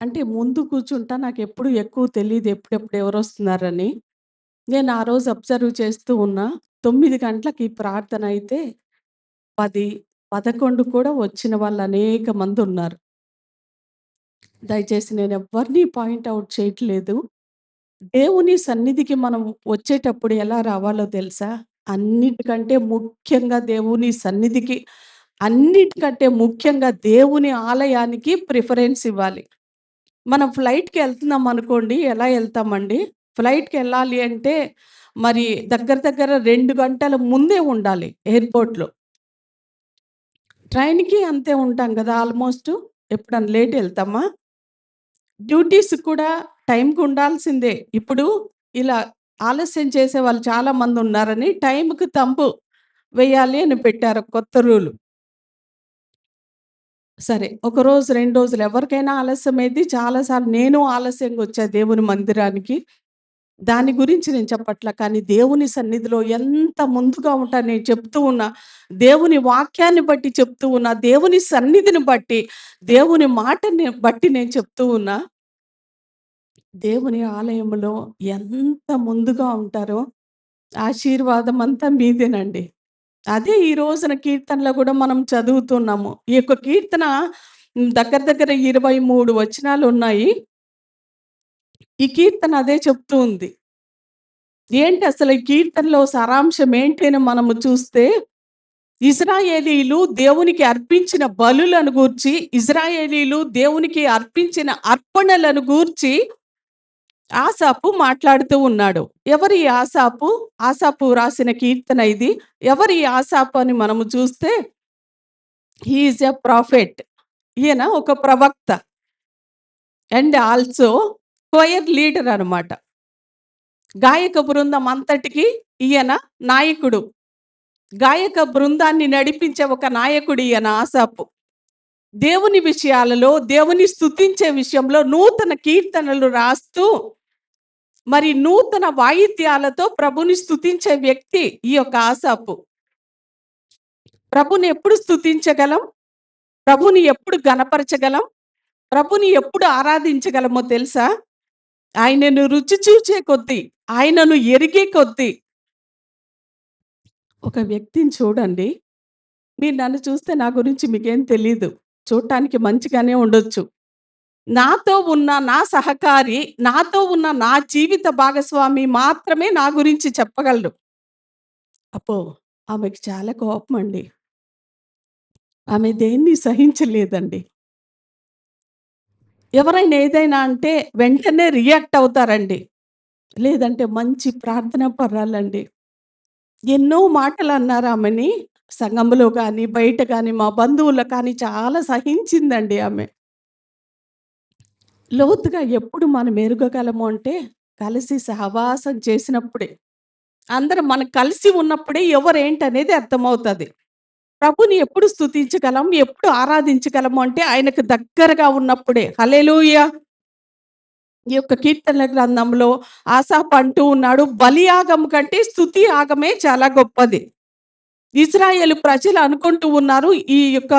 అంటే ముందు కూర్చుంటా నాకెప్పుడు ఎక్కువ తెలీదు ఎప్పుడెప్పుడు ఎవరొస్తున్నారని. నేను ఆ రోజు అబ్జర్వ్ చేస్తూ ఉన్నా. 9 గంటలకి ప్రార్థన అయితే 10, 11 కూడా వచ్చిన వాళ్ళు అనేక మందున్నారు. దయచేసి నేనెవ్వరిని పాయింట్ ఔట్ చేయట్లేదు. దేవుని సన్నిధికి మనం వచ్చేటప్పుడు ఎలా రావాలో తెలుసా? అన్నిటికంటే ముఖ్యంగా దేవుని సన్నిధికి, అన్నిటికంటే ముఖ్యంగా దేవుని ఆలయానికి ప్రిఫరెన్స్ ఇవ్వాలి. మనం ఫ్లైట్‌కెళ్తున్నాం అనుకోండి. ఎలా ఎళ్తామండి? ఫ్లైట్‌కెళ్ళాలి అంటే మరి దగ్గర దగ్గర 2 గంటల ముందే ఉండాలి ఎయిర్‌పోర్ట్‌లో. ట్రైన్‌కి అంతే ఉంటాం గదా! ఆల్‌మోస్టు. ఎప్పుడన్నా లేట్ ఎళ్తామా? డ్యూటీస్ కూడా టైంకి ఉండాల్సిందే. ఇప్పుడు ఇలా ఆలస్యం చేసేవాళ్ళు చాలా మందున్నారని టైంకి తంబు వేయాలి అని పెట్టారు కొత్త రూలు. సరే. ఒకరోజు, 2 రోజులు ఎవరికైనా ఆలస్యమైద్ది. చాలా సార్లు నేను ఆలస్యంగా వచ్చా దేవుని మందిరానికి. దాని గురించి నేను చెప్పట్ల. కానీ దేవుని సన్నిధిలో ఎంత ముందుగా ఉంటా నేను చెప్తూ ఉన్నా. దేవుని వాక్యాన్ని బట్టి చెప్తూ ఉన్నా. దేవుని సన్నిధిని బట్టి, దేవుని మాటని బట్టి నేను చెప్తూ ఉన్నా. దేవుని ఆలయంలో ఎంత ముందుగా ఉంటారో ఆశీర్వాదం అంతా మీదేనండి. అదే ఈ రోజున కీర్తనలో గూడా మనం చదువుతున్నాము. ఈ యొక్క కీర్తన దగ్గర దగ్గర 23 వచనాలున్నాయి. ఈ కీర్తన అదే చెప్తూ ఉంది. ఏంటి అసలు ఈ కీర్తనలో సారాంశం ఏంటి అని మనము చూస్తే, ఇశ్రాయేలీయులు దేవునికి అర్పించిన బలులను గూర్చి, ఇశ్రాయేలీయులు దేవునికి అర్పించిన అర్పణలను గూర్చి ఆసాపు మాట్లాడుతూ ఉన్నాడు. ఎవరు ఈ ఆసాపు? ఆసాపు రాసిన కీర్తన ఇది. ఎవరు ఈ ఆసాపు అని మనము చూస్తే, హి ఈజ్ ఎ ప్రాఫెట్. ఈయన ఒక ప్రవక్త. అండ్ ఆల్సో కొయర్ లీడర్ అనమాట. గాయక బృందం అంతటికి ఈయన నాయకుడు. గాయక బృందాన్ని నడిపించే ఒక నాయకుడు ఈయన ఆసాపు. దేవుని విషయాలలో, దేవుని స్తుతించే విషయంలో నూతన కీర్తనలు రాస్తూ, మరి నూతన వాయిద్యాలతో ప్రభుని స్తుతించే వ్యక్తి ఈ యొక్క ఆసాపు. ప్రభుని ఎప్పుడు స్తుతించగలం? ప్రభుని ఎప్పుడు గనపరచగలం? ప్రభుని ఎప్పుడు ఆరాధించగలమో తెలుసా? ఆయనను రుచి చూచే కొద్దీ, ఆయనను ఎరిగే కొద్దీ. ఒక వ్యక్తిని చూడండి. మీరు నన్ను చూస్తే నా గురించి మీకేం తెలీదు. చూడటానికి మంచిగానే ఉండొచ్చు. నాతో ఉన్న నా సహకారి, నాతో ఉన్న నా జీవిత భాగస్వామి మాత్రమే నా గురించి చెప్పగలడు. అబ్బో! ఆమెకి చాలా కోపమండి. ఆమె దేన్ని సహించలేదండి. ఎవరైనా ఏదైనా అంటే వెంటనే రియాక్ట్ అవుతారండి. లేదంటే మంచి ప్రార్థనా పర్రాలండి. ఎన్నో మాటలన్నారు ఆమెని. సంఘంలో గాని, బయట గాని, మా బంధువులకు కానీ చాలా సహించిందండి ఆమె. లోతుగా ఎప్పుడు మనం ఎరుగగలము అంటే, కలిసి సహవాసం చేసినప్పుడే. అందరం మనం కలిసి ఉన్నప్పుడే ఎవరేంటనేది అర్థమవుతది. ప్రభుని ఎప్పుడు స్తుతించగలం, ఎప్పుడు ఆరాధించగలము అంటే ఆయనకు దగ్గరగా ఉన్నప్పుడే. హల్లెలూయా! ఈ యొక్క కీర్తనల గ్రంథంలో ఆసాపు అంటూ ఉన్నాడు, బలియాగం కంటే స్తుతి యాగమే చాలా గొప్పది. ఇశ్రాయేలు ప్రజలు అనుకుంటూ ఉన్నారు. ఈ యొక్క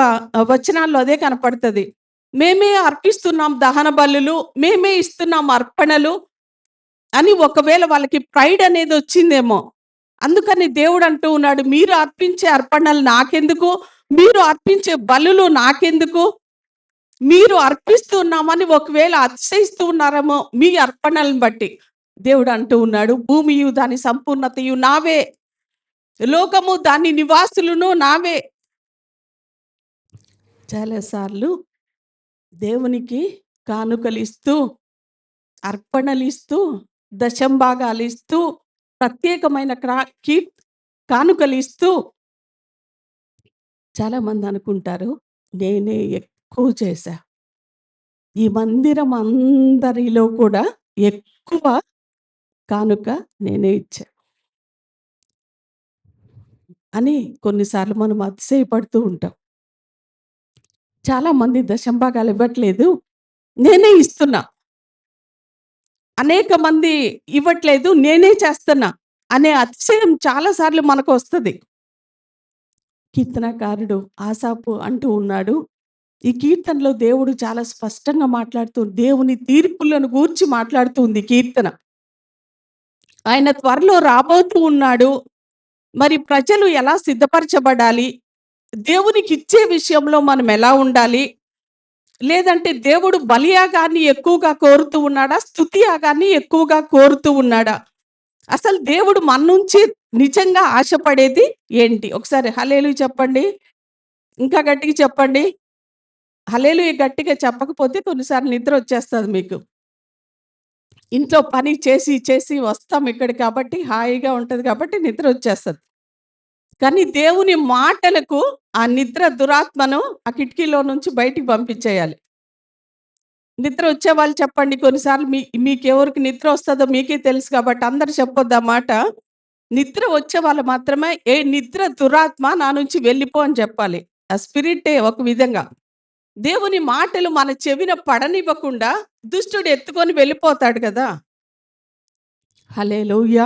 వచనాల్లో అదే కనపడతది. మేమే అర్పిస్తున్నాం దహన బలులు, మేమే ఇస్తున్నాం అర్పణలు అని ఒకవేళ వాళ్ళకి ప్రైడ్ అనేదొచ్చిందేమో. అందుకని దేవుడు అంటూ ఉన్నాడు, మీరు అర్పించే అర్పణలు నాకెందుకు? మీరు అర్పించే బలులు నాకెందుకు? మీరు అర్పిస్తున్నామని ఒకవేళ అతిశయిస్తూ ఉన్నారేమో మీ అర్పణలను బట్టి. దేవుడు అంటూ ఉన్నాడు, భూమియు దాని సంపూర్ణతయు నావే. లోకము దాని నివాసులును నావే. చాలా సార్లు దేవునికి కానుకలిస్తూ, అర్పణలిస్తూ, దశంభాగాలిస్తూ, ప్రత్యేకమైన కానుకలిస్తూ చాలామంది అనుకుంటారు, నేనే ఎక్కువ చేశా. ఈ మందిరం అందరిలో కూడా ఎక్కువ కానుక నేనే ఇచ్చా అని కొన్నిసార్లు మనం అతిశయపడుతూ ఉంటాం. చాలామంది దశంభాగాలు ఇవ్వట్లేదు. నేనే ఇస్తున్నా. అనేక మంది ఇవ్వట్లేదు. నేనే చేస్తున్నా అనే అతిశయం చాలా సార్లు మనకొస్తది. కీర్తనకారుడు ఆసాపు అంటూ ఉన్నాడు, ఈ కీర్తనలో దేవుడు చాలా స్పష్టంగా మాట్లాడుతూ దేవుని తీర్పులను గూర్చి మాట్లాడుతుంది కీర్తన. ఆయన త్వరలో రాబోతూ ఉన్నాడు. మరి ప్రజలు ఎలా సిద్ధపరచబడాలి? దేవునికిచ్చే విషయంలో మనం ఎలా ఉండాలి? లేదంటే దేవుడు బలియాగాన్ని ఎక్కువగా కోరుతూ ఉన్నాడా? స్తుతి యాగాన్ని ఎక్కువగా కోరుతూ ఉన్నాడా? అసలు దేవుడు మన నుంచి నిజంగా ఆశపడేది ఏంటి? ఒకసారి హల్లెలూయా చెప్పండి. ఇంకా గట్టిగా చెప్పండి. హల్లెలూయా గట్టిగా చెప్పకపోతే కొన్నిసార్లు నిద్ర వచ్చేస్తది మీకు. ఇంట్లో పని చేసి, చేసి వస్తాం ఇక్కడికి కాబట్టి హాయిగా ఉంటది కాబట్టి నిద్ర వచ్చేస్తది. కానీ దేవుని మాటలకు ఆ నిద్ర దురాత్మను ఆ కిటికీలో నుంచి బయటికి పంపించేయాలి. నిద్ర వచ్చేవాళ్ళు చెప్పండి. కొన్నిసార్లు మీకెవరికి నిద్ర వస్తదో మీకే తెలుసు కాబట్టి అందరూ చెప్పొద్దు ఆ మాట. నిద్ర వచ్చేవాళ్ళు మాత్రమే, "ఏ నిద్ర దురాత్మ నా నుంచి వెళ్ళిపో" అని చెప్పాలి. ఆ స్పిరిట్టే ఒక విధంగా. దేవుని మాటలు మన చెవిన పడనివ్వకుండా దుష్టుడు ఎత్తుకొని వెళ్ళిపోతాడు కదా! హల్లెలూయా!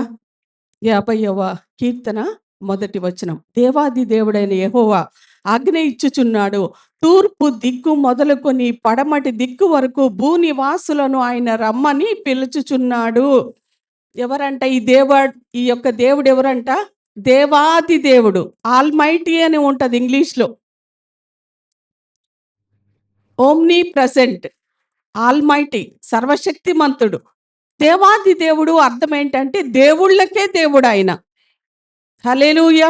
50వ కీర్తన మొదటి వచనం. దేవాది దేవుడైన యెహోవా ఆజ్ఞ ఇచ్చుచున్నాడు. తూర్పు దిక్కు మొదలుకొని పడమటి దిక్కు వరకు భూనివాసులను ఆయన రమ్మని పిలుచుచున్నాడు. ఎవరంట ఈ యొక్క దేవుడు ఎవరంట? దేవాది దేవుడు. ఆల్మైటీ అని ఉంటది ఇంగ్లీష్‌లో. Omni present. ఆల్మైటీ సర్వశక్తిమంతుడు. దేవాది దేవుడు అర్థం ఏంటంటే దేవుళ్ళకే దేవుడాయన. హల్లెలూయా!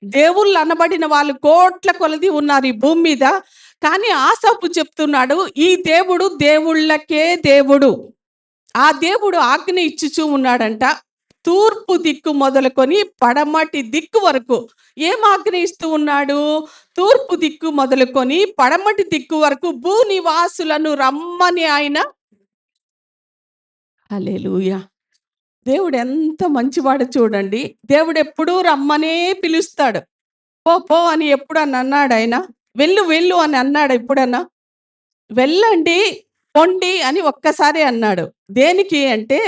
దేవుళ్ళు అనబడిన వాళ్ళు కోట్ల కొలది ఉన్నారు ఈ భూమి మీద. కానీ ఆసాపు చెప్తున్నాడు, ఈ దేవుడు దేవుళ్ళకే దేవుడు. ఆ దేవుడు ఆజ్ఞ ఇచ్చుచూ ఉన్నాడంట. తూర్పు దిక్కు మొదలుకొని పడమటి దిక్కు వరకు. ఏం ఆజ్ఞ ఇస్తూ ఉన్నాడు? తూర్పు దిక్కు మొదలుకొని పడమటి దిక్కు వరకు భూనివాసులను రమ్మని ఆయన హల్లెలూయా! దేవుడు ఎంత మంచివాడో చూడండి. దేవుడెప్పుడూ రమ్మనే పిలుస్తాడు. పో పో అని ఎప్పుడన్నా అన్నాడాయన? వెళ్ళు వెళ్ళు అని అన్నాడా ఎప్పుడన్నా? వెళ్ళండి, పొండి అని ఒక్కసారే అన్నాడు. దేనికి అంటే,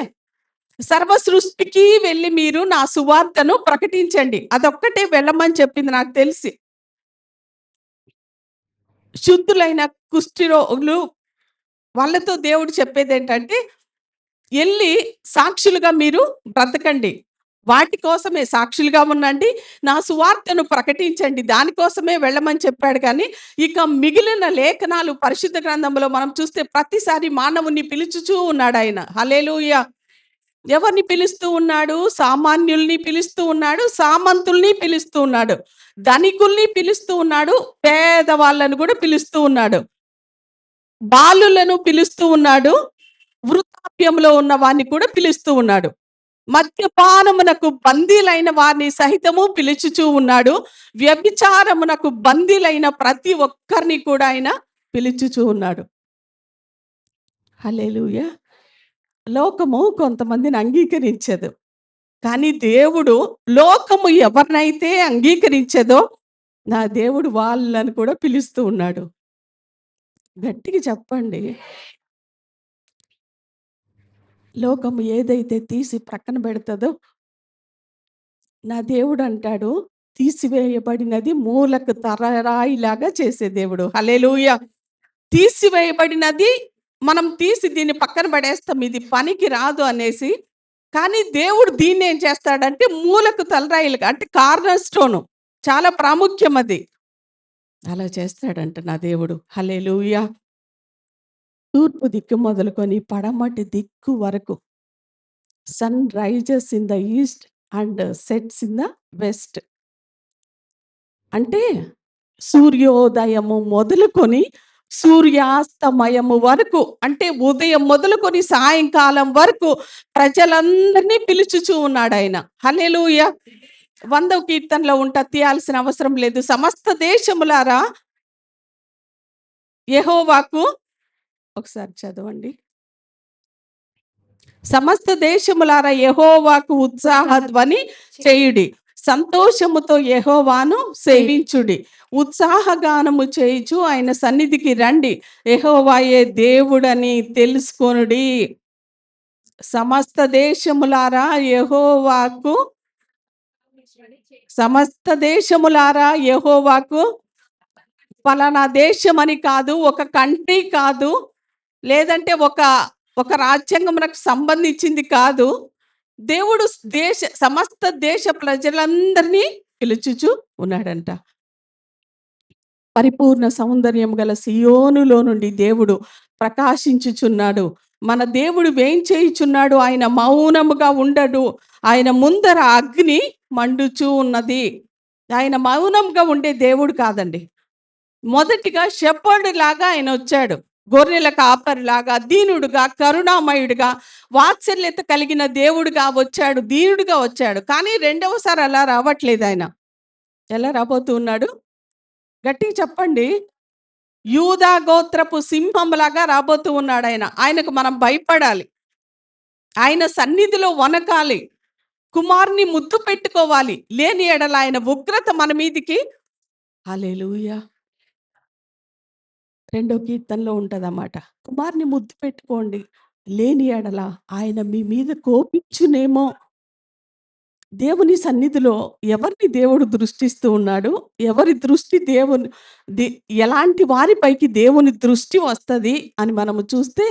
సర్వ సృష్టికి వెళ్లి మీరు నా సువార్తను ప్రకటించండి. అదొక్కటే వెళ్ళమని చెప్పింది నాకు తెలిసి. శుద్ధులైన కుష్ఠరోగులు వాళ్ళతో దేవుడు చెప్పేదేంటంటే, ఎళ్లి సాక్షులుగా మీరు బ్రతకండి. వాటి కోసమే సాక్షులుగా ఉండండి. నా సువార్తను ప్రకటించండి. దానికోసమే వెళ్ళమని చెప్పాడు గానీ, ఇక మిగిలిన లేఖనాలు పరిశుద్ధ గ్రంథంలో మనం చూస్తే ప్రతిసారి మానవుని పిలుచుచూ ఉన్నాడాయన. హల్లెలూయా! ఎవరిని పిలుస్తూ ఉన్నాడు? సామాన్యుల్ని పిలుస్తూ ఉన్నాడు. సామంతుల్ని పిలుస్తూ ఉన్నాడు. ధనికుల్ని పిలుస్తూ ఉన్నాడు. పేదవాళ్ళను గూడా పిలుస్తూ ఉన్నాడు. బాలులను పిలుస్తూ ఉన్నాడు. వృద్ధాప్యంలో ఉన్న వారిని కూడా పిలుస్తూ ఉన్నాడు. మద్యపానమునకు బందీలైన వారిని సహితము పిలుచుచూ ఉన్నాడు. వ్యభిచారమునకు బందీలైన ప్రతి ఒక్కరిని కూడా ఆయన పిలుచుచూ ఉన్నాడు. హల్లెలూయా! లోకము కొంతమందిని అంగీకరించదు. కానీ దేవుడు లోకము ఎవరినైతే అంగీకరించదో, నా దేవుడు వాళ్ళని కూడా పిలుస్తూ ఉన్నాడు. గట్టిగా చెప్పండి. లోకము ఏదైతే తీసి ప్రక్కన పెడతదో, నా దేవుడు అంటాడు, తీసివేయబడినది మూలకు తరరాయిలాగా చేసే దేవుడు. హల్లెలూయా! తీసివేయబడినది మనం తీసి దీన్ని పక్కన పడేస్తాం. ఇది పనికి రాదు అనేసి. కానీ దేవుడు దీన్నేం చేస్తాడంటే మూలకు తలరాయిలుగా అంటే కార్నర్ స్టోను. చాలా ప్రాముఖ్యం అది. అలా చేస్తాడంట నా దేవుడు. హల్లెలూయా! తూర్పు దిక్కు మొదలుకొని పడమటి దిక్కు వరకు. Sun rises in the east and sets in the west. అంటే సూర్యోదయము మొదలుకొని సూర్యాస్తమయము వరకు అంటే ఉదయం మొదలుకొని సాయంకాలం వరకు ప్రజలందరినీ పిలుచుచూ ఉన్నాడాయన. హల్లెలూయా! 100వ కీర్తనలో తీయాల్సిన అవసరం లేదు. సమస్త దేశములారా యెహోవాకు ఒకసారి చదవండి. సమస్త దేశములారా యెహోవాకు ఉత్సాహ ధ్వని చేయుడి. సంతోషముతో యెహోవాను సేవించుడి. ఉత్సాహగానము చేయుచు ఆయన సన్నిధికి రండి. యెహోవాయే దేవుడని తెలుసుకొనుడి. సమస్త దేశములారా యెహోవాకు సమస్త దేశములారా యెహోవాకు పలానా దేశమని కాదు, ఒక కంట్రీ కాదు, లేదంటే ఒక రాజ్యాంగమునకు సంబంధించింది కాదు. దేవుడు సమస్త దేశ ప్రజలందరినీ పిలుచుచు ఉన్నాడంట. పరిపూర్ణ సౌందర్యం గల సియోనులో నుండి దేవుడు ప్రకాశించుచున్నాడు. మన దేవుడు వేంచేయుచున్నాడు. ఆయన మౌనముగా ఉండడు. ఆయన ముందర అగ్ని మండుచూ ఉన్నది. ఆయన మౌనంగా ఉండే దేవుడు కాదండి. మొదటిగా షెపర్డ్ లాగా ఆయన వచ్చాడు. గొర్రెల కాపరిలాగా, దీనుడుగా, కరుణామయుడిగా, వాత్సల్యత కలిగిన దేవుడుగా వచ్చాడు. దీనుడుగా వచ్చాడు. కానీ రెండవసారి అలా రావట్లేదు ఆయన. ఎలా రాబోతూ ఉన్నాడు? గట్టిగా చెప్పండి. యూదా గోత్రపు సింహంలాగా రాబోతూ ఉన్నాడు ఆయన. ఆయనకు మనం భయపడాలి. ఆయన సన్నిధిలో వనకాలి. కుమారుని ముద్దు పెట్టుకోవాలి. లేని ఎడల ఆయన ఉగ్రత మన మీదికి హల్లెలూయా. రెండో కీర్తనలో ఉంటదన్నమాట. కుమారుని ముద్దు పెట్టుకోండి. లేని ఎడల ఆయన మీ మీద కోపించునేమో. దేవుని సన్నిధిలో ఎవరిని దేవుడు దృష్టిస్తూ ఉన్నాడు? ఎవరి దృష్టి ఎలాంటి వారిపైకి దేవుని దృష్టి వస్తది అని మనము చూస్తే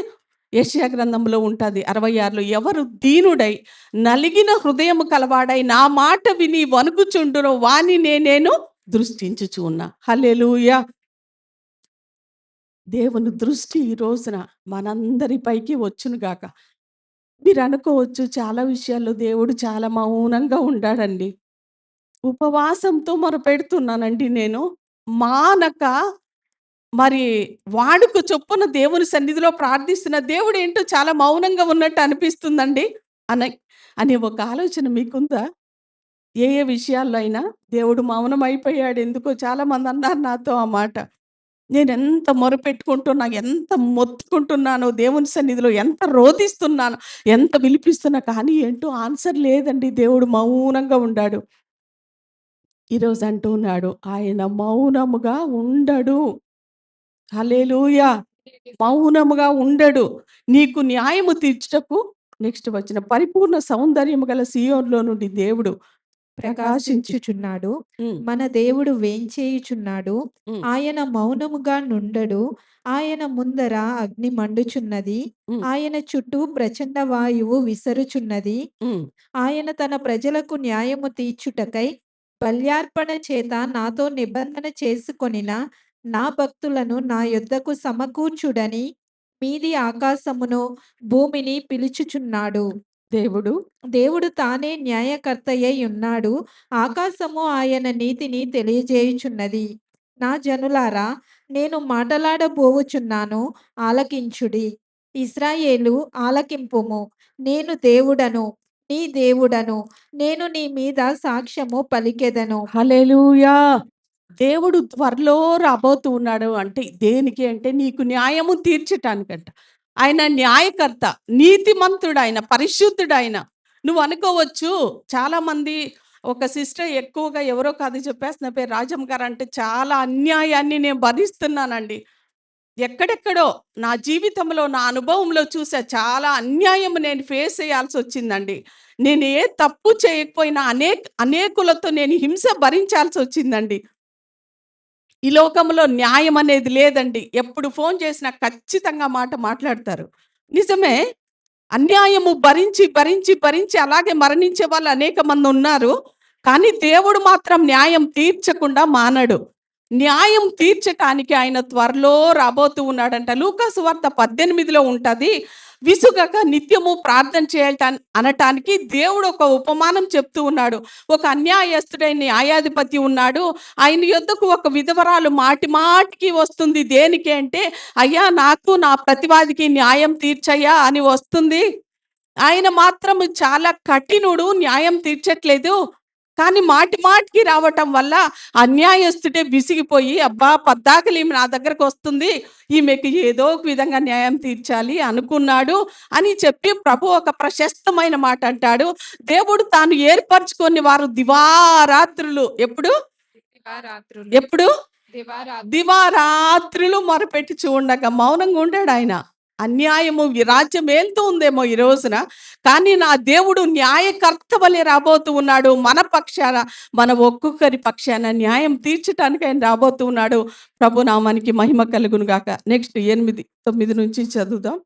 యెషయా గ్రంథంలో ఉంటది 66లో. ఎవరు దీనుడై నలిగిన హృదయము కలవాడై నా మాట విని వణుకుచుండునో వానినే నేను దృష్టించుచు ఉన్నా. హల్లెలూయా. దేవుని దృష్టి ఈ రోజున మనందరిపైకి వచ్చునుగాక. మీరు అనుకోవచ్చు చాలా విషయాల్లో దేవుడు చాలా మౌనంగా ఉండాడండి. ఉపవాసంతో మొరపెడుతున్నానండి నేను. మానక మరి వాడుక చొప్పున దేవుని సన్నిధిలో ప్రార్థిస్తున్న దేవుడేంటో చాలా మౌనంగా ఉన్నట్టు అనిపిస్తుందండి అని అనే ఒక ఆలోచన మీకుందా? ఏ ఏ విషయాల్లో అయినా దేవుడు మౌనమైపోయాడు ఎందుకో చాలామంది అన్నారు నాతో ఆ మాట. నేనెంత మొరపెట్టుకుంటున్నా, ఎంత మొత్తుకుంటున్నానో దేవుని సన్నిధిలో, ఎంత రోదిస్తున్నాను, ఎంత విలిపిస్తున్నా కానీ ఏంటో ఆన్సర్ లేదండి. దేవుడు మౌనంగా ఉండాడు. ఈరోజు అంటూ ఉన్నాడు, ఆయన మౌనముగా ఉండడు. హల్లెలూయా. మౌనముగా ఉండడు. నీకు న్యాయము తీర్చుటకు నెక్స్ట్ వచ్చిన పరిపూర్ణ సౌందర్యము గల సీయోనులో నుండి దేవుడు ప్రకాశించి ప్రకాశించుచున్నాడు. హ్మ్. మన దేవుడు వేంచేయుచున్నాడు. హ్మ్. ఆయన మౌనముగా నుండడు. ఆయన ముందర అగ్ని మండుచున్నది. హ్మ్. ఆయన చుట్టూ ప్రచండ వాయువు విసరుచున్నది. హ్మ్. ఆయన తన ప్రజలకు న్యాయము తీర్చుటకై బల్యార్పణ చేత నాతో నిబంధన చేసుకొనిన నా భక్తులను నా యొద్దకు సమకూర్చుడని మీది ఆకాశమును భూమిని పిలుచుచున్నాడు. దేవుడు దేవుడు తానే న్యాయకర్తయ్యై ఉన్నాడు. ఆకాశము ఆయన నీతిని తెలియజేయుచున్నది. నా జనులారా, నేను మాటలాడబోవుచున్నాను, ఆలకించుడి. ఇశ్రాయేలు ఆలకింపుము. నేను దేవుడను, నీ దేవుడను. నేను నీ మీద సాక్ష్యము పలికెదను. హల్లెలూయా. దేవుడు త్వరలో రాబోతూ ఉన్నాడు అంటే దేనికి అంటే నీకు న్యాయము తీర్చటానికంట. ఆయన న్యాయకర్త, నీతిమంతుడాయన, పరిశుద్ధుడాయన. నువ్వు అనుకోవచ్చు చాలామంది ఒక సిస్టర్ ఎక్కువగా ఎవరో కాదు చెప్పేసి నా పేరు రాజమ్మ గారు అంటే చాలా అన్యాయాన్ని నేను భరిస్తున్నానండి. ఎక్కడెక్కడో నా జీవితంలో, నా అనుభవంలో చూసా చాలా అన్యాయం నేను ఫేస్ చేయాల్సొచ్చిందండి. నేను ఏ తప్పు చేయకపోయినా అనేకులతో నేను హింస భరించాల్సొచ్చిందండి. ఈ లోకంలో న్యాయం అనేది లేదండి. ఎప్పుడు ఫోన్ చేసినా ఖచ్చితంగా మాట మాట్లాడతారు. నిజమే. అన్యాయము భరించి, భరించి, భరించి అలాగే మరణించే వాళ్ళు అనేక మందున్నారు. కానీ దేవుడు మాత్రం న్యాయం తీర్చకుండా మానడు. న్యాయం తీర్చటానికి ఆయన త్వరలో రాబోతూ ఉన్నాడంట. లూకాసు వార్త 18లో ఉంటది. విసుగక నిత్యము ప్రార్థన అనటానికి దేవుడు ఒక ఉపమానం చెప్తూ ఉన్నాడు. ఒక అన్యాయస్తుడైన న్యాయాధిపతి ఉన్నాడు. ఆయన యొద్దకు ఒక విధవరాలు మాటి మాటికి వస్తుంది. దేనికి అంటే, అయ్యా నాకు నా ప్రతివాదికి న్యాయం తీర్చయ్యా అని వస్తుంది. ఆయన మాత్రం చాలా కఠినుడు, న్యాయం తీర్చట్లేదు. కానీ మాటి మాటికి రావటం వల్ల అన్యాయస్తుడే విసిగిపోయి, అబ్బా! పద్దాకల ఈమె నా దగ్గరకొస్తుంది. ఈమెకి ఏదో ఒక విధంగా న్యాయం తీర్చాలి అనుకున్నాడు అని చెప్పి ప్రభు ఒక ప్రశస్తమైన మాట అంటాడు. దేవుడు తాను ఏర్పరచుకొని వారు దివారాత్రులు ఎప్పుడు? దివారాత్రులు. ఎప్పుడు? దివారాత్రులు. దివారాత్రులు మొరపెట్టి చూడగా మౌనంగా ఉండాడు ఆయన. అన్యాయము రాజ్యం ఏలుతూ ఉందేమో ఈ రోజున. కానీ నా దేవుడు న్యాయకర్త వలె రాబోతూ ఉన్నాడు. మన పక్షాన, మన ఒక్కొక్కరి పక్షాన న్యాయం తీర్చటానికి ఆయన రాబోతూ ఉన్నాడు. ప్రభు నామానికి మహిమ కలుగును గాక. నెక్స్ట్ 8, 9 నుంచి చదువుదాం.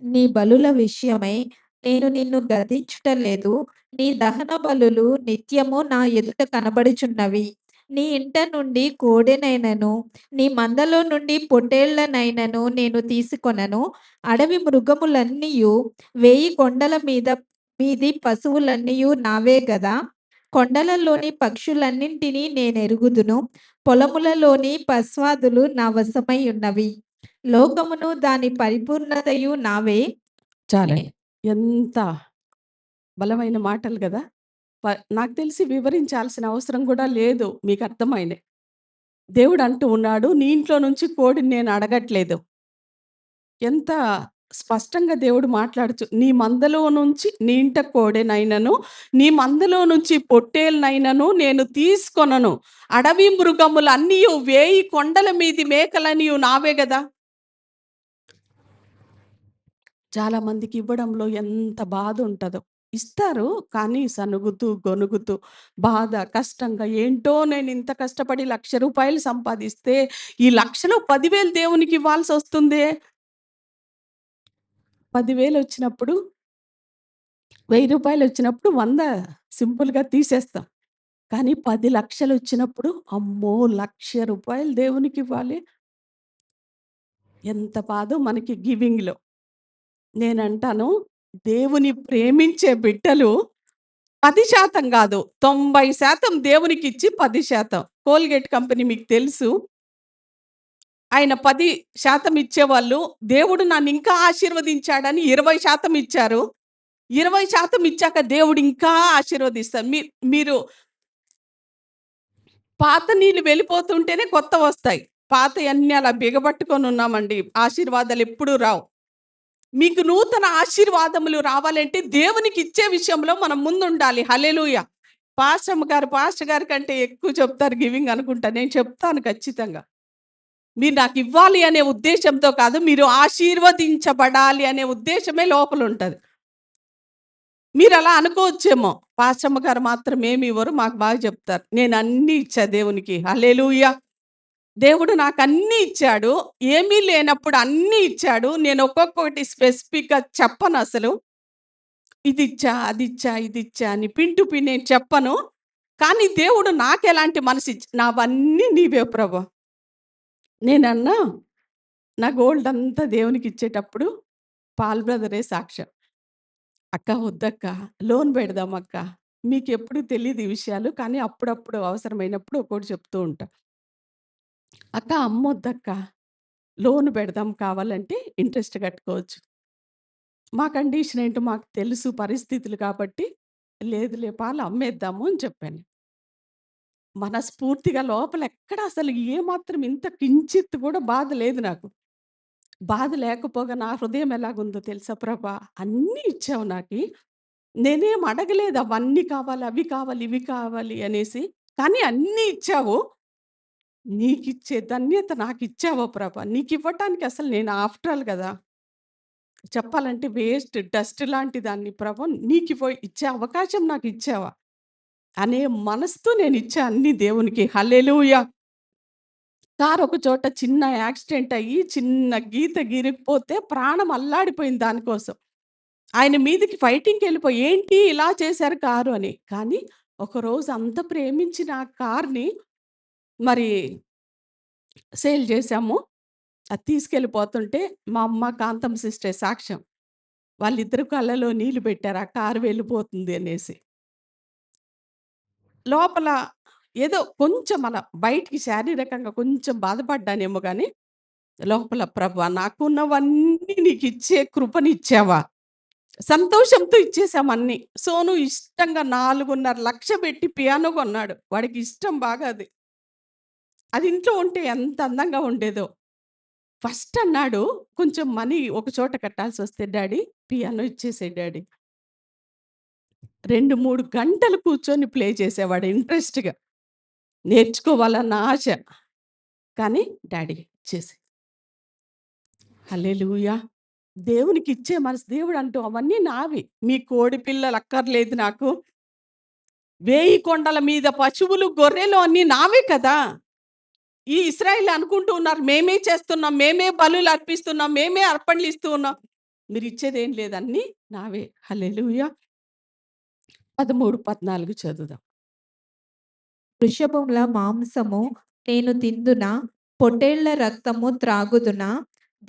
నీ బలుల విషయమై నేను నిన్ను గద్దించుట లేదు. నీ దహన బలులు నిత్యము నా ఎదుట కనబడుచున్నవి. నీ ఇంట నుండి కోడెనైనను, నీ మందలో నుండి పొట్టేళ్లనైనను నేను తీసుకొనను. అడవి మృగములన్నీయు, 1000 కొండల మీది పశువులన్నీయు నావే గదా! కొండలలోని పక్షులన్నింటినీ నేనెరుగుదును. పొలములలోని పశ్వాదులు నా వశమై ఉన్నవి. లోకమును దాని పరిపూర్ణతయు నావే. నే చాలండి. ఎంత బలమైన మాటలు గదా! నాకు తెలిసి వివరించాల్సిన అవసరం గూడా లేదు. మీకు అర్థమైనయి. దేవుడు అంటూ ఉన్నాడు, నీ ఇంట్లో నుంచి కోడిని నేను అడగట్లేదు. ఎంత స్పష్టంగా దేవుడు మాట్లాడుచు నీ మందలో నుంచి నీ ఇంట కోడెనైనను, నీ మందలో నుంచి పొట్టేలునైనను నేను తీసుకొనను. అడవి మృగములన్నీయు 1000 కొండల మీది మేకలనియు నావే గదా! చాలా మందికి ఇవ్వడంలో ఎంత బాధ ఉంటదో. ఇస్తారు, కానీ సనుగుతూ, గొనుగుతూ, బాధ, కష్టంగా ఏంటో నేనింత కష్టపడి రూ. 1,00,000 సంపాదిస్తే, ఈ లక్షలో 10,000 దేవునికి ఇవ్వాల్సొస్తుందే. 10,000 వచ్చినప్పుడు, రూ. 1,000 వచ్చినప్పుడు 100 సింపుల్‌గా తీసేస్తాం. కానీ 10,00,000 వచ్చినప్పుడు, అమ్మో! రూ. 1,00,000 దేవునికివ్వాలి. ఎంత బాధో మనకి గివింగ్‌లో. నేనంటాను, దేవుని ప్రేమించే బిడ్డలు 10% గాదు. 90% దేవునికిచ్చి 10% కోల్‌గేట్ కంపెనీ మీకు తెలుసు. ఆయన 10% ఇచ్చేవాళ్ళు. దేవుడు నన్నింకా ఆశీర్వదించాడని 20% ఇచ్చారు. 20% ఇచ్చాక దేవుడు ఇంకా ఆశీర్వదిస్తారు. మీరు పాత నీళ్ళు వెళ్ళిపోతుంటేనే కొత్తవొస్తాయి. పాతయన్నీ అలా బిగబట్టుకొని ఉన్నామండి. ఆశీర్వాదాలెప్పుడూ రావు. మీకు నూతన ఆశీర్వాదములు రావాలంటే దేవునికిచ్చే విషయంలో మనం ముందుండాలి. హల్లెలూయా! పాస్టర్ గారి కంటే ఎక్కువ చెప్తారు గివింగ్ అనుకుంటా. నేను చెప్తాను ఖచ్చితంగా. మీరు నాకివ్వాలి అనే ఉద్దేశ్యంతో కాదు, మీరు ఆశీర్వదించబడాలి అనే ఉద్దేశ్యమే లోపలుంటది. మీరలా అనుకోవచ్చేమో, పాస్టమ్మ గారు మాత్రం ఏమివ్వరు, మాకు బాగా చెప్తారు. నేనన్నీ ఇచ్చా దేవునికి. హల్లెలూయా! దేవుడు నాకన్నీ ఇచ్చాడు. ఏమీ లేనప్పుడు అన్నీ ఇచ్చాడు. నేను ఒక్కొక్కటి స్పెసిఫిక్‌గా చెప్పనసలు. ఇదిచ్చా, అదిచ్చా, ఇదిచ్చా అని పిన్ టు పిన్ నేను చెప్పను. కానీ దేవుడు నాకెలాంటి నావన్నీ నీవే ప్రభా! నేనన్నా, నా గోల్డంతా దేవునికిచ్చేటప్పుడు పాల్ బ్రదరే సాక్ష్యం. "అక్క వద్దక్క, లోన్ పెడదామక్క. మీకెప్పుడు తెలీదు ఈ విషయాలు. కానీ అప్పుడప్పుడు అవసరమైనప్పుడు ఒక్కోటి చెప్తూ ఉంటా. అక్క అమ్మొద్దక్క, లోన్ పెడదాం కావాలంటే ఇంట్రెస్ట్ కట్టుకోవచ్చు. మా కండిషన్ ఏంటో మాకు తెలుసు పరిస్థితులు కాబట్టి, లేదులే పాలు అమ్మేద్దాము" అని చెప్పాను. మనస్ఫూర్తిగా లోపల ఎక్కడ అసలు ఏమాత్రం ఇంత కించిత్ కూడా బాధ లేదు నాకు. బాధ లేకపోగా నా హృదయం ఎలాగుందో తెలుసా ప్రభా! అన్నీ ఇచ్చావు నాకి. నేనేం అడగలేదు అవన్నీ కావాలి, అవి కావాలి, ఇవి కావాలి అనేసి. కానీ అన్నీ ఇచ్చావు. నీకిచ్చే ధన్యత నాకిచ్చావా ప్రభా! నీకివ్వటానికి అసలు నేను ఆఫ్టర్ ఆల్ గదా! చెప్పాలంటే వేస్ట్ డస్ట్ లాంటి దాన్ని ప్రభా! ఇచ్చే అవకాశం నాకిచ్చావా? అనే మనసుతో నేనిచ్చా అన్నీ దేవునికి. హల్లెలూయా! కారు ఒక చోట చిన్న యాక్సిడెంట్ అయ్యి, చిన్న గీత గీరికిపోతే ప్రాణం అల్లాడిపోయింది దానికోసం. ఆయన మీదకి ఫైటింగ్‌కెళ్ళిపోయి, "ఏంటి ఇలా చేశారు కారు" అని. కానీ ఒకరోజు అంత ప్రేమించిన ఆ కార్‌ని మరి సేల్ చేశాము. అది తీసుకెళ్ళిపోతుంటే మా అమ్మ, కాంతం సిస్టర్ సాక్ష్యం. వాళ్ళిద్దరు కళ్ళలో నీళ్లు పెట్టారు. ఆ కారు వెళ్ళిపోతుంది అనేసి. లోపల ఏదో కొంచెం అలా బయటికి శారీరకంగా కొంచెం బాధపడ్డానేమో గానీ, లోపల ప్రభా నాకున్నవన్నీ నీకిచ్చే కృపనిచ్చావా? సంతోషంతో ఇచ్చేసాం అన్నీ. సోను ఇష్టంగా 4,50,000 పెట్టి పియానో కొన్నాడు. వాడికి ఇష్టం బాగా అది. అది ఇంట్లో ఉంటే ఎంత అందంగా ఉండేదో. ఫస్ట్ అన్నాడు, "కొంచెం మనీ ఒక చోట కట్టాల్సొస్తే డాడీ పియానో ఇచ్చేసేయి డాడీ." 2, 3 గంటలు కూర్చొని ప్లే చేసేవాడు ఇంట్రెస్ట్‌గా. నేర్చుకోవాలన్న ఆశ. కానీ డాడీ ఇచ్చేసేయి. హల్లెలూయా! దేవునికిచ్చే మనసు దేవుడంటూ అవన్నీ నావి. మీ కోడి పిల్లలు అక్కర్లేదు నాకు. 1000 కొండల మీద పశువులు, గొర్రెలు అన్నీ నావే కదా! ఈ ఇశ్రాయేలీయులు అనుకుంటూ ఉన్నారు. మేమే చేస్తున్నాం. మేమే బలులు అర్పిస్తున్నాం. మేమే అర్పణలు ఇస్తూ ఉన్నాం. మీరిచ్చేదేం లేదు. అన్నీ నావే. హల్లెలూయా! 13, 14 చదువుదాం. వృషభముల మాంసము నేను తిందునా? పొట్టేళ్ల రక్తము త్రాగుదునా?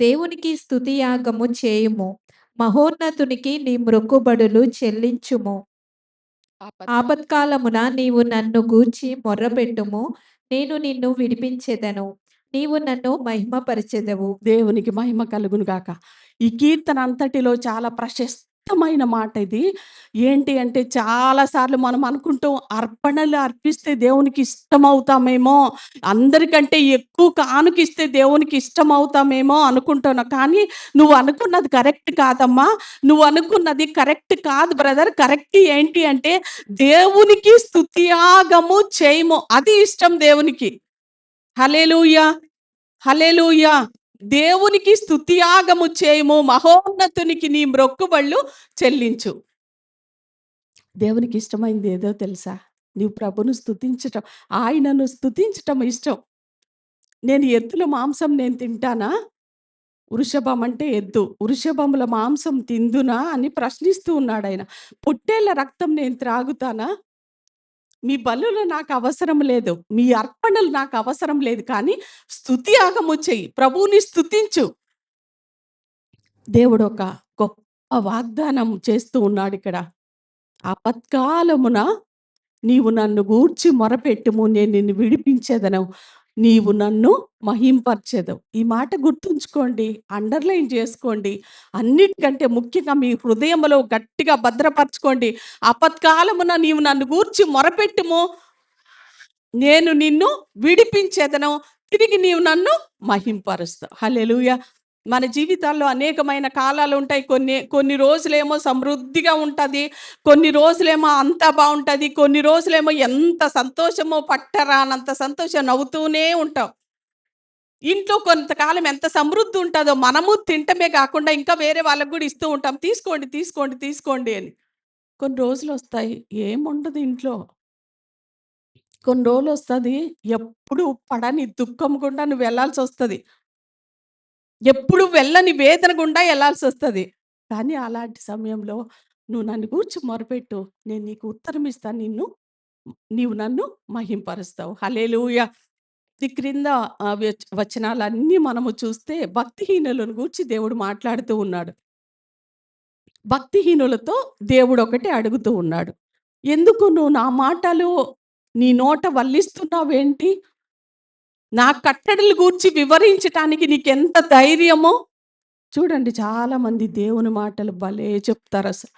దేవునికి స్తుతియాగము చేయుము. మహోన్నతునికి నీ మ్రొక్కుబడులు చెల్లించుము. ఆపత్కాలమున నీవు నన్ను గూర్చి మొర్రపెట్టుము. నేను నిన్ను విడిపించెదను. నీవు నన్ను మహిమపరచెదవు. దేవునికి మహిమ కలుగును గాక. ఈ కీర్తన అంతటిలో చాలా ప్రశస్తమైన మాట ఇది. ఏంటి అంటే చాలా సార్లు మనం అనుకుంటాం అర్పణలు అర్పిస్తే దేవునికి ఇష్టమవుతామేమో, అందరికంటే ఎక్కువ కానుకిస్తే దేవునికి ఇష్టమవుతామేమో అనుకుంటున్నాం. కానీ నువ్వు అనుకున్నది కరెక్ట్ కాదమ్మా. నువ్వు అనుకున్నది కరెక్ట్ కాదు బ్రదర్. కరెక్ట్ ఏంటి అంటే దేవునికి స్తుతియాగము చేయము. అది ఇష్టం దేవునికి. హల్లెలూయా! హల్లెలూయా! దేవునికి స్తుతియాగము చేయము. మహోన్నతునికి నీ మ్రొక్కుబళ్ళు చెల్లించు. దేవునికి ఇష్టమైంది ఏదో తెలుసా? నీవు ప్రభువును స్తుతించటం. ఆయనను స్తుతించటం ఇష్టం. నేను ఎద్దుల మాంసం నేను తింటానా? వృషభం అంటే ఎద్దు. వృషభముల మాంసం తిందునా అని ప్రశ్నిస్తూ ఉన్నాడాయన. పొట్టేళ్ల రక్తం నేను త్రాగుతానా? మీ బలులు నాకు అవసరం లేదు. మీ అర్పణలు నాకు అవసరం లేదు. కానీ స్తుతియాగము చెయ్యి. ప్రభువుని స్తుతించు. దేవుడు ఒక గొప్ప వాగ్దానం చేస్తూ ఉన్నాడిక్కడ. ఆపత్కాలమున నీవు నన్ను గూర్చి మొరపెట్టుము. నేను నిన్ను విడిపించెదను. నీవు నన్ను మహింపరచెదవు. ఈ మాట గుర్తుంచుకోండి. అండర్‌లైన్ చేసుకోండి. అన్నిటికంటే ముఖ్యంగా మీ హృదయంలో గట్టిగా భద్రపరచుకోండి. ఆపత్కాలమున నీవు నన్ను గూర్చి మొరపెట్టుము. నేను నిన్ను విడిపించెదను. తిరిగి నీవు నన్ను మహింపరుస్తావు. హల్లెలూయా! మన జీవితాల్లో అనేకమైన కాలాలుంటాయి. కొన్ని రోజులేమో సమృద్ధిగా ఉంటది. కొన్ని రోజులేమో అంతా బావుంటది. కొన్ని రోజులేమో ఎంత సంతోషమో పట్టరానంత సంతోషం నవ్వుతూనే ఉంటాం. ఇంట్లో కొంతకాలం ఎంత సమృద్ధి ఉంటదో మనము తింటమే కాకుండా ఇంకా వేరే వాళ్ళకి గూడా ఇస్తూ ఉంటాం. తీసుకోండి, తీసుకోండి, తీసుకోండి అని. కొన్ని రోజులొస్తాయి ఏముండదు ఇంట్లో. కొన్ని రోజులొస్తది. ఎప్పుడు పడని దుఃఖం గుండా నువ్వు వెళ్ళాల్సొస్తది. ఎప్పుడు వెళ్ళని వేదన గుండా ఎళ్ళాల్సొస్తది. కానీ అలాంటి సమయంలో నువ్వు నన్ను గూర్చి మొరపెట్టు. నేను నీకు ఉత్తరం ఇస్తాను. నీవు నన్ను మహింపరుస్తావు. హల్లెలూయా! ఈ క్రింద వచనాలన్నీ మనము చూస్తే భక్తిహీనులను గూర్చి దేవుడు మాట్లాడుతూ ఉన్నాడు. భక్తిహీనులతో దేవుడొకటే అడుగుతూ ఉన్నాడు. ఎందుకు నువ్వు నా మాటలు నీ నోట వల్లిస్తున్నావేంటి? నా కట్టడలు గూర్చి వివరించటానికి నీకెంత ధైర్యమో? చూడండి చాలామంది దేవుని మాటలు భలే చెప్తారసలు.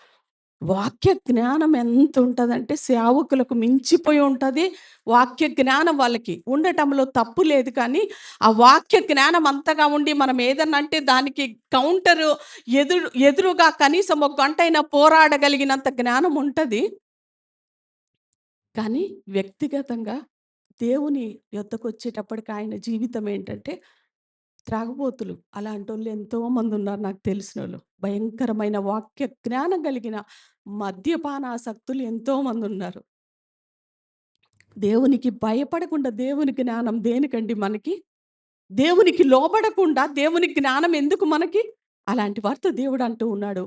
వాక్య జ్ఞానం ఎంతుంటదంటే సేవకులకు మించిపోయి ఉంటది. వాక్య జ్ఞానం వాళ్ళకి ఉండటంలో తప్పు లేదు కానీ, ఆ వాక్య జ్ఞానం అంతగా ఉండి మనం ఏదన్నా అంటే దానికి కౌంటరు ఎదురుగా కనీసం ఒక గంటైనా పోరాడగలిగినంత జ్ఞానం ఉంటది. కానీ వ్యక్తిగతంగా దేవుని యొద్దకొచ్చేటప్పటికి ఆయన జీవితం ఏంటంటే త్రాగుబోతులు. అలాంటోళ్ళు ఎంతోమందున్నారు నాకు తెలిసినోళ్ళు. భయంకరమైన వాక్య జ్ఞానం కలిగిన మద్యపానాసక్తులు ఎంతోమందున్నారు. దేవునికి భయపడకుండా దేవుని జ్ఞానం దేనికండి మనకి? దేవునికి లోబడకుండా దేవుని జ్ఞానం ఎందుకు మనకి? అలాంటి వారితో దేవుడు అంటూ ఉన్నాడు.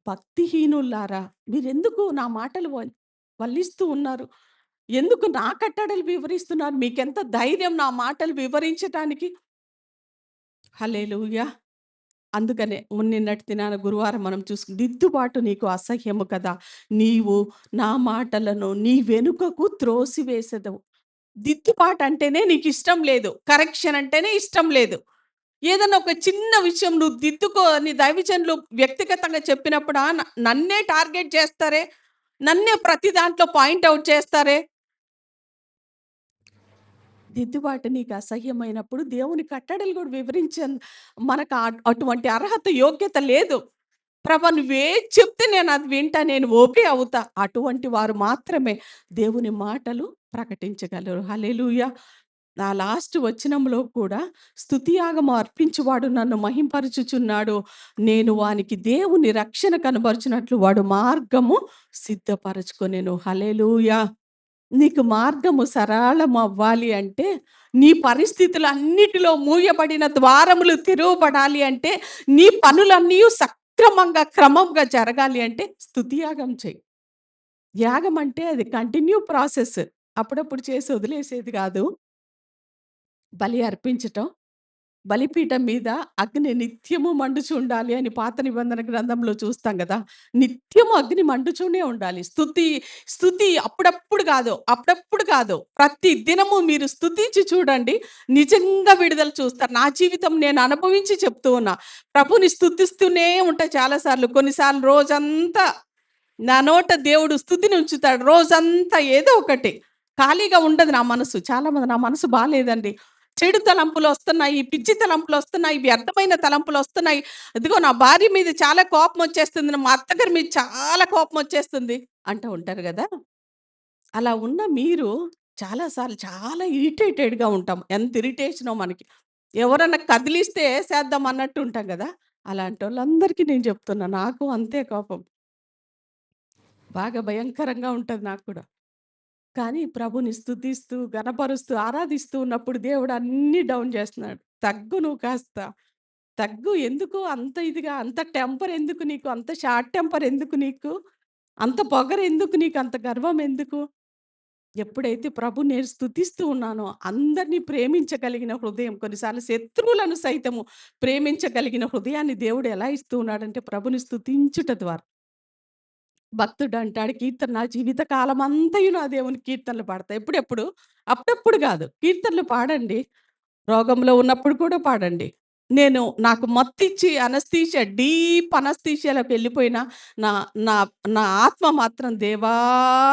భక్తిహీనుల్లారా మీరెందుకు నా మాటలు వల్లిస్తూ ఉన్నారు? ఎందుకు నా కట్టడలు వివరిస్తున్నారు? మీకెంత ధైర్యం నా మాటలు వివరించటానికి? హల్లెలూయా! అందుకనే నిన్నటి దినాన గురువారం మనం దిద్దుబాటు నీకు అసహ్యము కదా! నీవు నా మాటలను నీ వెనుకకు త్రోసివేసెదవు. దిద్దుబాటు అంటేనే నీకిష్టం లేదు. కరెక్షన్ అంటేనే ఇష్టం లేదు. ఏదన్నా ఒక చిన్న విషయం నువ్వు దిద్దుకో అని దైవజనులు వ్యక్తిగతంగా చెప్పినప్పుడు నన్నే టార్గెట్ చేస్తారే! నన్నే ప్రతి దాంట్లో పాయింట్ ఔట్ చేస్తారే! దిద్దుబాటు నీకు అసహ్యమైనప్పుడు దేవుని కట్టడలు కూడా మనకు అటువంటి అర్హత, యోగ్యత లేదు. ప్రభా నువ్వేది చెప్తే నేను అది వింటా. నేను ఓకే అవుతా. అటువంటి వారు మాత్రమే దేవుని మాటలు ప్రకటించగలరు. హల్లెలూయా! ఆ లాస్ట్ వచనంలో కూడా స్తుతియాగము అర్పించువాడు నన్ను మహింపరచుచున్నాడు. నేను వానికి దేవుని రక్షణ కనబరుచినట్లు వాడు మార్గము సిద్ధపరచుకొనెను. హల్లెలూయా! నీకు మార్గము సరళమవ్వాలి అంటే, నీ పరిస్థితులన్నిటిలో మూయబడిన ద్వారములు తెరవబడాలి అంటే, నీ పనులన్నీయు సక్రమంగా, క్రమంగా జరగాలి అంటే స్తుతియాగం చెయి. యాగం అంటే అది కంటిన్యూ ప్రాసెస్. అప్పుడప్పుడు చేసి వదిలేసేది గాదు. బలి అర్పించటం, బలిపీఠం మీద అగ్ని నిత్యము మండుచుండాలి అని పాత నిబంధన గ్రంథంలో చూస్తాం గదా! నిత్యము అగ్ని మండుచూనే ఉండాలి. స్తుతి అప్పుడప్పుడు గాదు, అప్పుడప్పుడు కాదు. ప్రతి దినము మీరు స్తుతించి చూడండి. నిజంగా విడుదల చూస్తారు. నా జీవితం నేను అనుభవించి చెప్తూ ఉన్నా. ప్రభుని స్తుతిస్తూనే ఉంటా చాలా సార్లు. కొన్నిసార్లు రోజంతా నా నోట దేవుడు స్తుతిని ఉంచుతాడు. రోజంతా ఏదో ఒకటి. ఖాళీగా ఉండదు నా మనసు. చాలామంది నా మనసు బాలేదండి. చెడు తలంపులొస్తున్నాయి, పిచ్చి తలంపులొస్తున్నాయి, వ్యర్థమైన తలంపులొస్తున్నాయి. ఇదిగో నా భార్య మీద చాలా కోపమొచ్చేస్తుంది. మా అత్తగారి మీద చాలా కోపమొచ్చేస్తుంది అంటూ ఉంటారు గదా! అలా ఉన్న మీరు చాలా సార్లు చాలా ఇరిటేటెడ్‌గా ఉంటాం. ఎంత ఇరిటేషనో మనకి. ఎవరన్నా కదిలిస్తే ఏసేద్దాం అన్నట్టు ఉంటాం గదా! అలాంటోళ్ళందరికీ నేను చెప్తున్నా. నాకు అంతే కోపం. బాగా భయంకరంగా ఉంటది నాకు కూడా. కానీ ప్రభుని స్తుతిస్తూ, ఘనపరుస్తూ, ఆరాధిస్తూ ఉన్నప్పుడు దేవుడు అన్నీ డౌన్ చేస్తున్నాడు. తగ్గు నువ్వు కాస్త. తగ్గు ఎందుకు అంత ఇదిగా, అంత టెంపర్ ఎందుకు నీకు? అంత షార్ట్ టెంపర్ ఎందుకు నీకు? అంత పొగరెందుకు నీకు? అంత గర్వం ఎందుకు? ఎప్పుడైతే ప్రభుని నేను స్తుతిస్తూ ఉన్నానో, అందరిని ప్రేమించగలిగిన హృదయం, కొన్నిసార్లు శత్రువులను సైతము ప్రేమించగలిగిన హృదయాన్ని దేవుడు ఎలా ఇస్తూ ఉన్నాడంటే ప్రభుని స్తుతించుట ద్వారా. భక్తుడంటాడు కీర్తన నా జీవిత కాలమంతయు నా దేవుని కీర్తనలు పాడతా. ఎప్పుడెప్పుడు? అప్పుడప్పుడు గాదు. కీర్తనలు పాడండి. రోగంలో ఉన్నప్పుడు కూడా పాడండి. నాకు మత్తిచ్చి అనస్థీషియా డీప్ అనస్థీషియాలోకి వెళ్ళిపోయినా నా నా నా ఆత్మ మాత్రం దేవా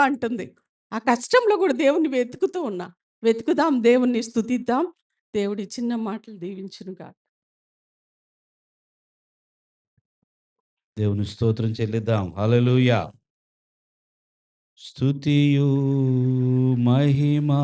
అంటుంది. ఆ కష్టంలో కూడా దేవుణ్ణి వెతుకుతూ ఉన్నా. వెతుకుదాం, దేవుణ్ణి స్తుతిద్దాం. దేవుడి చిన్న మాటలు దీవించునుగాక. దేవుని స్తోత్రం చెల్లిద్దాం. హల్లెలూయా. స్తుతియు మహిమా